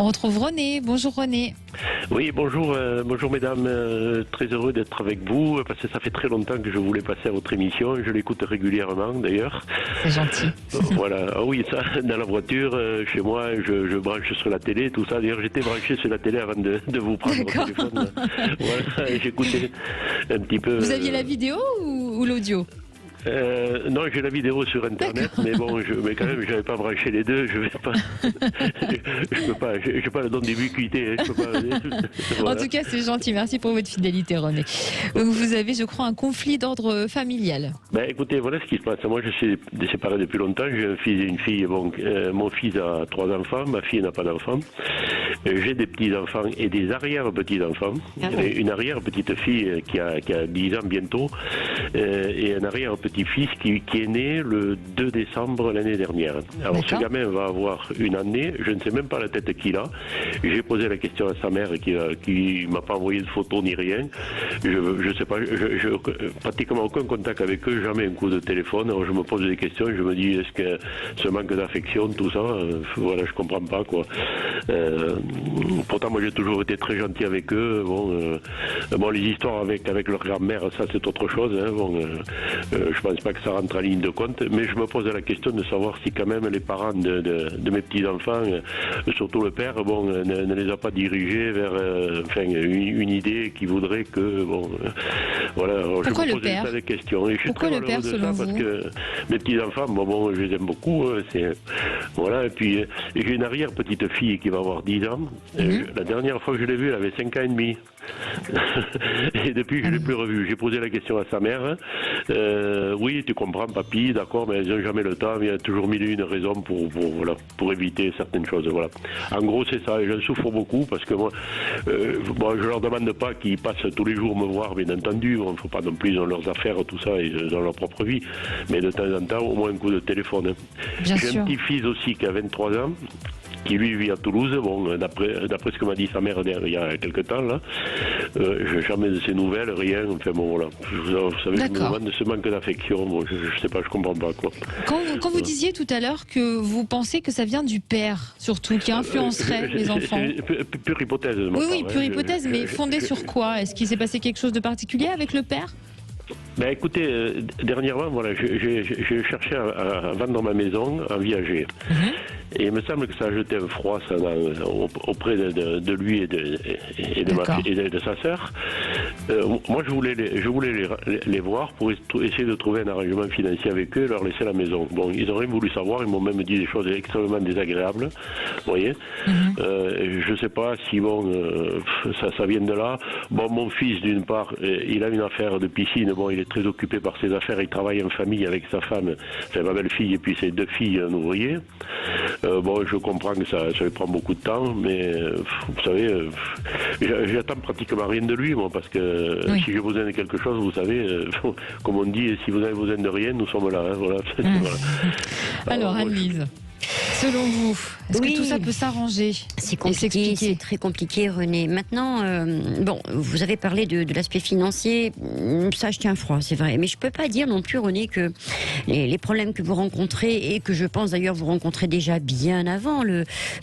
On retrouve René. Bonjour René. Oui, bonjour, bonjour mesdames, très heureux d'être avec vous, parce que ça fait très longtemps que je voulais passer à votre émission, je l'écoute régulièrement d'ailleurs. C'est gentil. Voilà, ah oui, ça, dans la voiture, chez moi, je branche sur la télé, tout ça, d'ailleurs j'étais branché sur la télé avant de vous prendre au téléphone. Voilà, j'écoutais un petit peu... Vous aviez la vidéo ou l'audio? Non, j'ai la vidéo sur internet, mais bon, mais quand même, j'avais pas branché les deux, je vais pas, je peux pas, j'ai pas le don d'ubiquité, je peux pas. Voilà. En tout cas, c'est gentil. Merci pour votre fidélité, René. Vous avez, je crois, un conflit d'ordre familial. Ben, écoutez, voilà ce qui se passe. Moi, je suis séparé depuis longtemps. J'ai un fils et une fille. Bon, mon fils a 3 enfants, ma fille n'a pas d'enfants. J'ai des petits-enfants et des arrière-petits-enfants. Ah bon. Une arrière-petite-fille qui a 10 ans bientôt et un arrière-petit-fils qui est né le 2 décembre l'année dernière. Alors, ce gamin va avoir une année. Je ne sais même pas la tête qu'il a. J'ai posé la question à sa mère qui m'a pas envoyé de photo ni rien. Je sais pas, je pratiquement aucun contact avec eux, jamais un coup de téléphone. Alors je me pose des questions, je me dis est-ce que ce manque d'affection, tout ça, voilà, je comprends pas quoi. Pourtant moi j'ai toujours été très gentil avec eux. Bon, les histoires avec leur grand-mère, ça c'est autre chose. Hein. Je pense pas que ça rentre en ligne de compte, mais je me pose la question de savoir si quand même les parents de mes petits enfants, surtout le père, ne les a pas dirigés vers une idée qui voudrait que voilà. Alors, pourquoi je me le pose père des questions. Et je suis pourquoi très le père malheureux de selon ça, vous? parce que mes petits enfants, je les aime beaucoup. Voilà. Et puis j'ai une arrière petite fille qui va avoir 10 ans. La dernière fois que je l'ai vue, elle avait 5 ans et demi. Et depuis, je ne l'ai plus revue. J'ai posé la question à sa mère. Oui, tu comprends, papy, d'accord, mais elles n'ont jamais le temps. Il y a toujours mille et une raisons pour éviter certaines choses. Voilà. En gros, c'est ça. Et j'en souffre beaucoup parce que moi, je leur demande pas qu'ils passent tous les jours me voir, bien entendu. Il ne faut pas non plus dans leurs affaires, tout ça, et dans leur propre vie. Mais de temps en temps, au moins un coup de téléphone. J'ai un petit-fils aussi qui a 23 ans. Qui lui vit à Toulouse, d'après ce que m'a dit sa mère il y a quelque temps, là, je n'ai jamais de ses nouvelles, rien, enfin voilà. Vous savez, je me demande de ce manque d'affection, je ne sais pas, je comprends pas, quoi. Quand vous disiez tout à l'heure que vous pensez que ça vient du père, surtout, qui influencerait les enfants. Pure hypothèse. Oui, pure hypothèse, mais fondée sur quoi? Est-ce qu'il s'est passé quelque chose de particulier avec le père? Ben écoutez, dernièrement, voilà, j'ai cherché à vendre ma maison en viager. Et il me semble que ça a jeté un froid auprès de lui et de sa sœur. Moi, je voulais les voir pour essayer de trouver un arrangement financier avec eux et leur laisser la maison. Bon, ils n'ont rien voulu savoir, ils m'ont même dit des choses extrêmement désagréables. Vous voyez, je ne sais pas si ça vient de là. Bon, mon fils, d'une part, il a une affaire de piscine. Bon, il est très occupé par ses affaires. Il travaille en famille avec sa femme, c'est ma belle-fille, et puis ses 2 filles, un ouvrier. Je comprends que ça lui prend beaucoup de temps, mais vous savez, j'attends pratiquement rien de lui, moi, parce que si j'ai besoin de quelque chose, vous savez, comme on dit, si vous avez besoin de rien, nous sommes là. Hein, voilà. Voilà. Alors, Anne-Lise, selon vous, est-ce que tout ça peut s'arranger? C'est compliqué, c'est très compliqué, René. Maintenant, vous avez parlé de l'aspect financier, ça je tiens froid, c'est vrai. Mais je peux pas dire non plus, René, que les problèmes que vous rencontrez, et que je pense d'ailleurs vous rencontrez déjà bien avant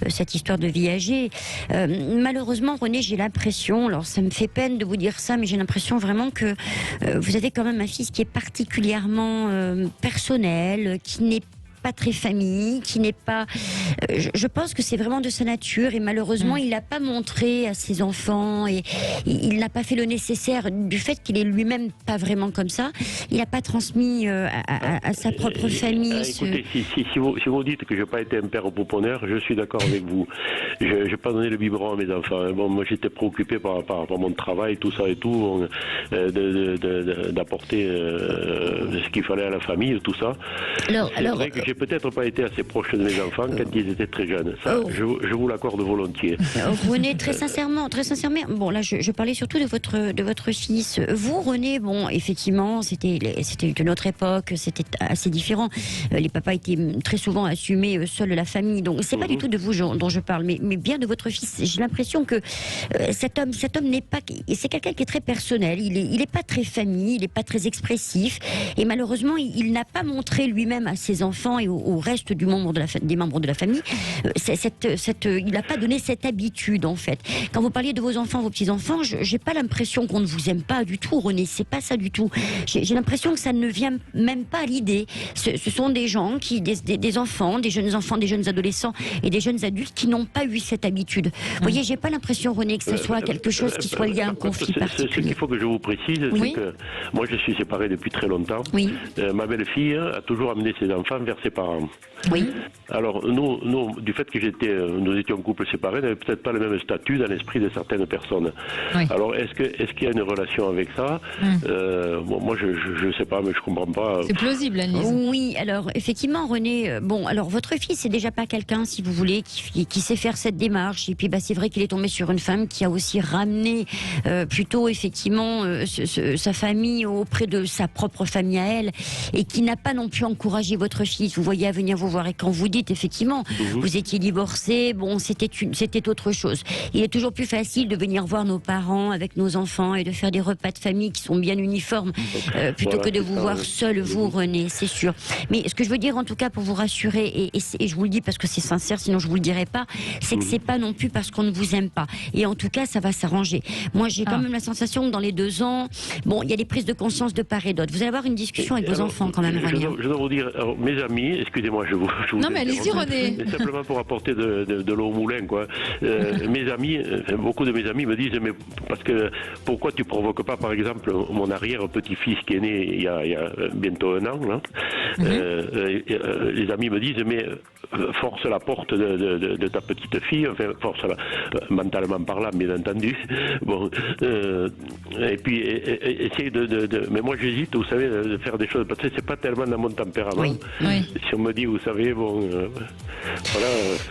cette histoire de viager, malheureusement, René, j'ai l'impression, alors ça me fait peine de vous dire ça, mais j'ai l'impression vraiment que vous avez quand même un fils qui est particulièrement personnel, qui n'est pas très famille, qui n'est pas... je pense que c'est vraiment de sa nature et malheureusement il n'a pas montré à ses enfants et il n'a pas fait le nécessaire du fait qu'il est lui-même pas vraiment comme ça. Il n'a pas transmis à sa propre famille. Écoutez, si vous dites que je n'ai pas été un père pouponnière, je suis d'accord avec vous. Je n'ai pas donné le biberon à mes enfants. Bon, moi j'étais préoccupé par mon travail, tout ça et tout, d'apporter ce qu'il fallait à la famille, tout ça. C'est vrai que j'ai peut-être pas été assez proche de mes enfants quand ils étaient très jeunes. Ça, je vous l'accorde volontiers. René, très sincèrement, bon là je parlais surtout de votre fils. Vous, René, bon effectivement c'était de notre époque, c'était assez différent. Les papas étaient très souvent assumés seuls la famille, donc c'est pas du tout de vous dont je parle, mais bien de votre fils. J'ai l'impression que cet homme n'est pas, c'est quelqu'un qui est très personnel. Il est pas très famille, il est pas très expressif, et malheureusement il n'a pas montré lui-même à ses enfants et et au reste des membres de la famille, il n'a pas donné cette habitude en fait. Quand vous parliez de vos enfants, vos petits-enfants, j'ai pas l'impression qu'on ne vous aime pas du tout, René, c'est pas ça du tout. J'ai l'impression que ça ne vient même pas à l'idée. Ce sont des gens, des enfants, des jeunes adolescents et des jeunes adultes qui n'ont pas eu cette habitude. Vous voyez, j'ai pas l'impression, René, que ce soit quelque chose qui soit lié à un conflit particulier. Ce qu'il faut que je vous précise, c'est que moi je suis séparé depuis très longtemps. Oui. Ma belle-fille a toujours amené ses enfants vers ses parents. Oui. Alors nous, du fait que nous étions en couple séparés, n'avait peut-être pas le même statut dans l'esprit de certaines personnes. Oui. Alors est-ce qu'il y a une relation avec ça? Moi je sais pas, mais je comprends pas. C'est plausible, Annelise. Oui, alors effectivement, René, alors votre fils, c'est déjà pas quelqu'un, si vous voulez, qui sait faire cette démarche. Et puis c'est vrai qu'il est tombé sur une femme qui a aussi ramené plutôt effectivement sa famille auprès de sa propre famille à elle, et qui n'a pas non plus encouragé votre fils, vous voyez, à venir vous voir. Et quand vous dites effectivement, vous étiez divorcé, c'était autre chose. Il est toujours plus facile de venir voir nos parents avec nos enfants et de faire des repas de famille qui sont bien uniformes, plutôt que de vous voir seul, vous, René, c'est sûr. Mais ce que je veux dire, en tout cas, pour vous rassurer, et je vous le dis parce que c'est sincère, sinon je vous le dirai pas, c'est que c'est pas non plus parce qu'on ne vous aime pas. Et en tout cas, ça va s'arranger. Moi, j'ai quand même la sensation que dans les 2 ans, il y a des prises de conscience de part et d'autre. Vous allez avoir une discussion avec vos enfants quand même, René. Je dois vous dire, mes amis, excusez-moi, je vous non, mais allez-y, René. Simplement pour apporter de l'eau au moulin, quoi. Mes amis, beaucoup de mes amis me disent, mais parce que pourquoi tu provoques pas, par exemple, mon arrière-petit-fils qui est né il y a bientôt 1 an, là. Les amis me disent, mais force la porte de ta petite fille, enfin force-la, mentalement parlant, bien entendu. Bon, et puis essaye mais moi j'hésite, vous savez, de faire des choses, parce que c'est pas tellement dans mon tempérament. Oui. Si on me dit, vous savez, voilà.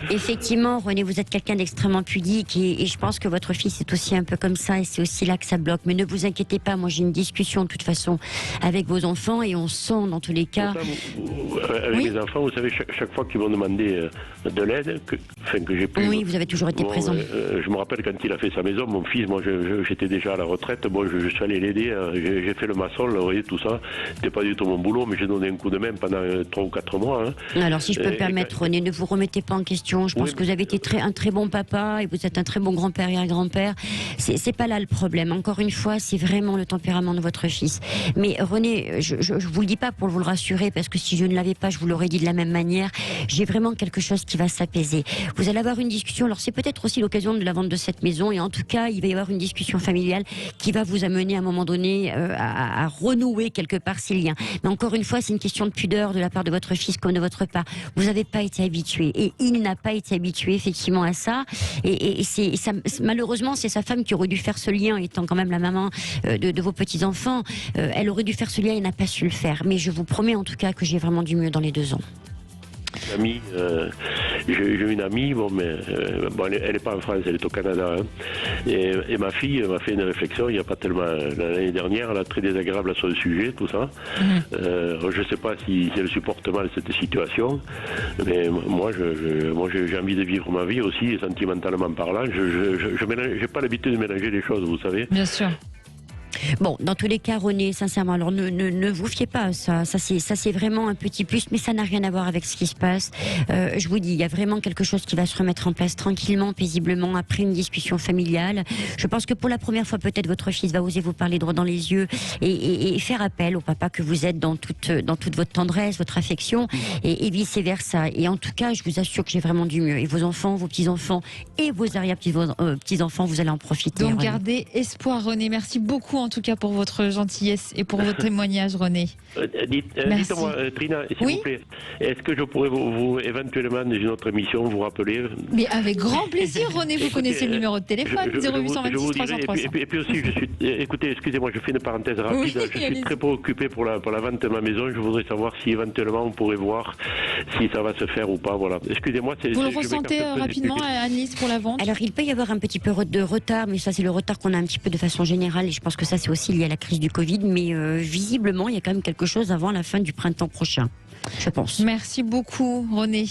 Effectivement, René, vous êtes quelqu'un d'extrêmement pudique, et je pense que votre fils est aussi un peu comme ça, et c'est aussi là que ça bloque. Mais ne vous inquiétez pas, moi j'ai une discussion de toute façon avec vos enfants, et on sent dans tous les cas. Avec les enfants, vous savez, chaque fois qu'ils m'ont demandé de l'aide, que j'ai pu. Oui, vous avez toujours été présent. Je me rappelle quand il a fait sa maison, mon fils, moi j'étais déjà à la retraite, bon, je suis allé l'aider, j'ai fait le maçon, vous voyez, tout ça. C'était pas du tout mon boulot, mais j'ai donné un coup de main pendant 3 ou 4 mois. Alors, si je peux me permettre, René, ne vous remettez pas en question. Je pense que vous avez été un très bon papa, et vous êtes un très bon grand-père et un grand-père. C'est pas là le problème. Encore une fois, c'est vraiment le tempérament de votre fils. Mais René, je vous le dis pas pour vous le rassurer, parce que si je ne l'avais pas, je vous l'aurais dit de la même manière. J'ai vraiment quelque chose qui va s'apaiser. Vous allez avoir une discussion. Alors, c'est peut-être aussi l'occasion de la vente de cette maison, et en tout cas, il va y avoir une discussion familiale qui va vous amener à un moment donné à renouer quelque part ces liens. Mais encore une fois, c'est une question de pudeur de la part de votre fils comme de votre part. Vous n'avez pas été habitué, et il n'a pas été habitué effectivement à ça. Et ça, malheureusement, c'est sa femme qui aurait dû faire ce lien, étant quand même la maman de vos petits-enfants. Elle aurait dû faire ce lien et n'a pas su le faire. Mais je vous promets en tout cas que j'ai vraiment du mieux dans les 2 ans. J'ai une amie, elle n'est pas en France, elle est au Canada. Et ma fille m'a fait une réflexion il n'y a pas tellement, l'année dernière, elle a très désagréable sur le sujet, tout ça. Je ne sais pas si elle supporte mal cette situation, mais moi j'ai envie de vivre ma vie aussi, sentimentalement parlant. Je n'ai pas l'habitude de mélanger les choses, vous savez. Bien sûr. Bon, dans tous les cas, René, sincèrement, alors ne vous fiez pas à ça. Ça c'est vraiment un petit plus, mais ça n'a rien à voir avec ce qui se passe. Je vous dis, il y a vraiment quelque chose qui va se remettre en place tranquillement, paisiblement, après une discussion familiale. Je pense que pour la première fois, peut-être votre fils va oser vous parler droit dans les yeux et faire appel au papa que vous êtes dans toute votre tendresse, votre affection, et vice-versa. Et en tout cas, je vous assure que j'ai vraiment du mieux. Et vos enfants, vos petits-enfants et vos arrière-petits-enfants, vous allez en profiter. Donc, René. gardez espoir, René. Merci beaucoup, en tout cas, pour votre gentillesse et pour votre témoignage, René. Dites-moi, Trina, s'il vous plaît, est-ce que je pourrais vous éventuellement, dans une autre émission, vous rappeler? Mais avec grand plaisir, René, vous connaissez le numéro de téléphone, 0826 300 300. Et puis aussi, écoutez, excusez-moi, je fais une parenthèse rapide. Oui, je suis très préoccupé pour la vente de ma maison. Je voudrais savoir si éventuellement on pourrait voir si ça va se faire ou pas. Voilà. Excusez-moi. Vous le ressentez rapidement, Annelise, pour la vente? Alors, il peut y avoir un petit peu de retard, mais ça, c'est le retard qu'on a un petit peu de façon générale, et je pense que ça, c'est aussi lié à la crise du Covid, mais visiblement, il y a quand même quelque chose avant la fin du printemps prochain, je pense. Merci beaucoup, René.